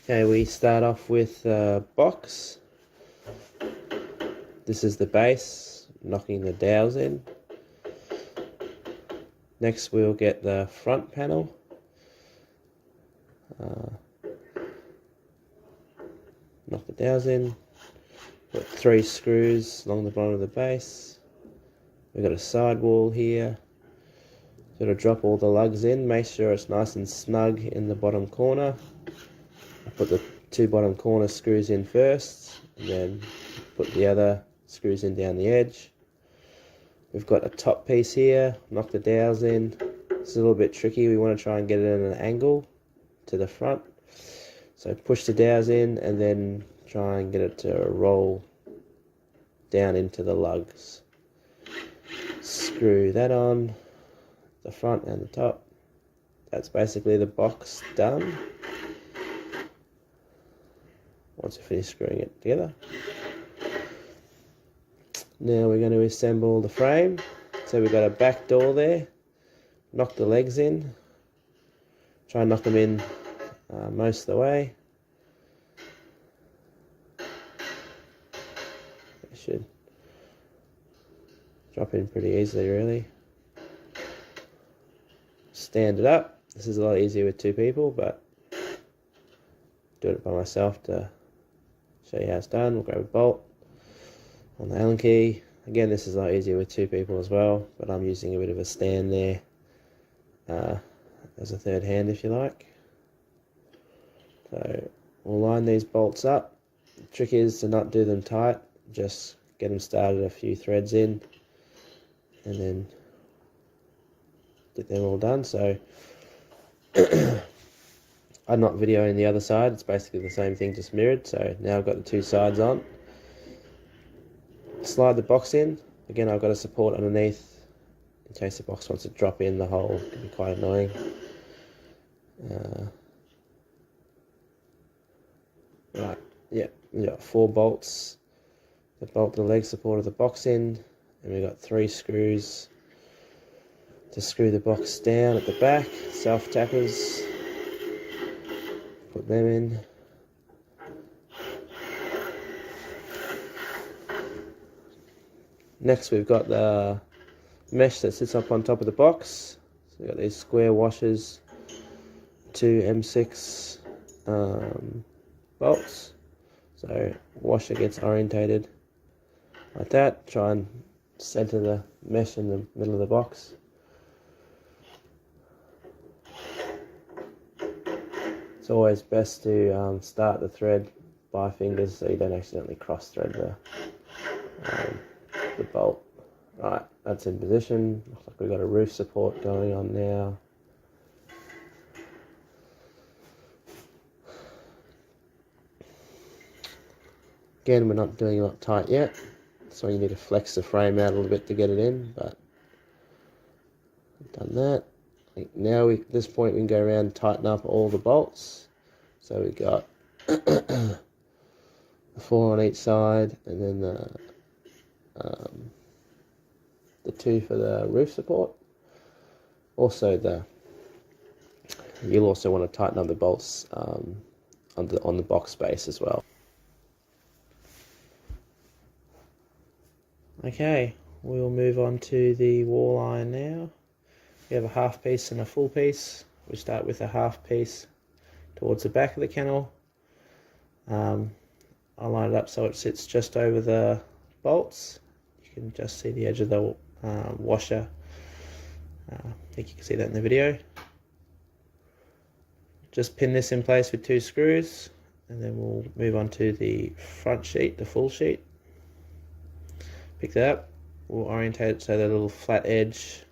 Okay, we start off with the box. This is the base, knocking the dowels in. Next we'll get the front panel. Knock the dowels in. Got 3 screws along the bottom of the base. We've got a sidewall here. Got to drop all the lugs in. Make sure it's nice and snug in the bottom corner. I put the 2 bottom corner screws in first, and then put the other screws in down the edge. We've got a top piece here. Knock the dowels in. It's a little bit tricky. We want to try and get it at an angle to the front. So push the dowels in and then try and get it to roll down into the lugs. Screw that on, the front and the top. That's basically the box done. Once we finish screwing it together. Now we're going to assemble the frame. So we've got a back door there. Knock the legs in. Try and knock them in most of the way. It should drop in pretty easily, really. Stand it up. This is a lot easier with 2 people, but doing it by myself to show you how it's done. We'll grab a bolt on the Allen key. Again, this is a lot easier with 2 people as well, but I'm using a bit of a stand there as a third hand, if you like. So we'll line these bolts up. The trick is to not do them tight, just get them started, a few threads in, and then get them all done. So I'm not videoing the other side, it's basically the same thing, just mirrored. So now I've got the 2 sides on. Slide the box in. Again, I've got a support underneath in case the box wants to drop in the hole. It can be quite annoying. Right, yeah, we've got 4 bolts that bolt the leg support of the box in, and we've got 3 screws to screw the box down at the back, self-tappers. Put them in. Next we've got the mesh that sits up on top of the box. So we've got these square washers, 2 M6 bolts. So washer gets orientated like that. Try and center the mesh in the middle of the box. It's always best to start the thread by fingers so you don't accidentally cross thread the bolt. Right, that's in position. Looks like we've got a roof support going on now. Again, we're not doing it up tight yet, so you need to flex the frame out a little bit to get it in, but I've done that. I think now at this point we can go around and tighten up all the bolts. So we've got the 4 on each side, and then the 2 for the roof support. Also, you'll also want to tighten up the bolts on the box space as well. Okay, we'll move on to the wall iron now. We have a half piece and a full piece. We start with a half piece towards the back of the kennel. I line it up so it sits just over the bolts. You can just see the edge of the washer. I think you can see that in the video. Just pin this in place with 2 screws, and then we'll move on to the front sheet, the full sheet. Pick that up. We'll orientate it so the little flat edge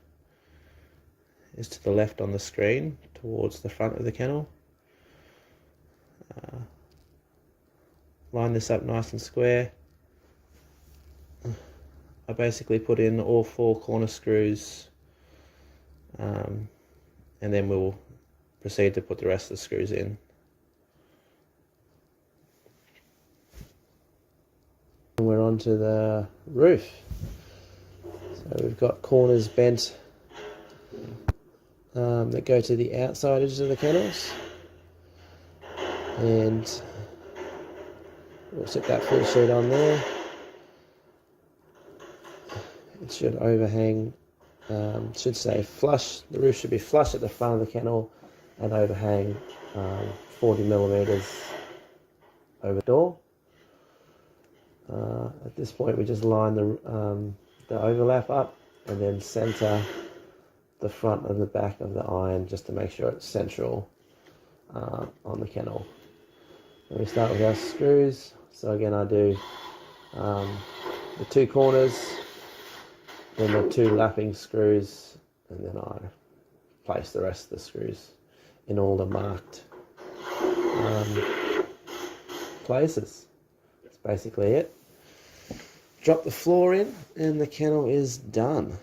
is to the left on the screen towards the front of the kennel. Line this up nice and square. I basically put in all 4 corner screws, and then we'll proceed to put the rest of the screws in. And we're on to the roof. So we've got corners bent that go to the outside edges of the kennels. And we'll set that full sheet on there. It should overhang, should say flush, the roof should be flush at the front of the kennel and overhang 40 millimeters over the door. At this point we just line the overlap up and then center the front and the back of the iron just to make sure it's central on the kennel. And we start with our screws. So again, I do the two corners, then the two lapping screws, and then I place the rest of the screws in all the marked places. That's basically it. Drop the floor in and the kennel is done.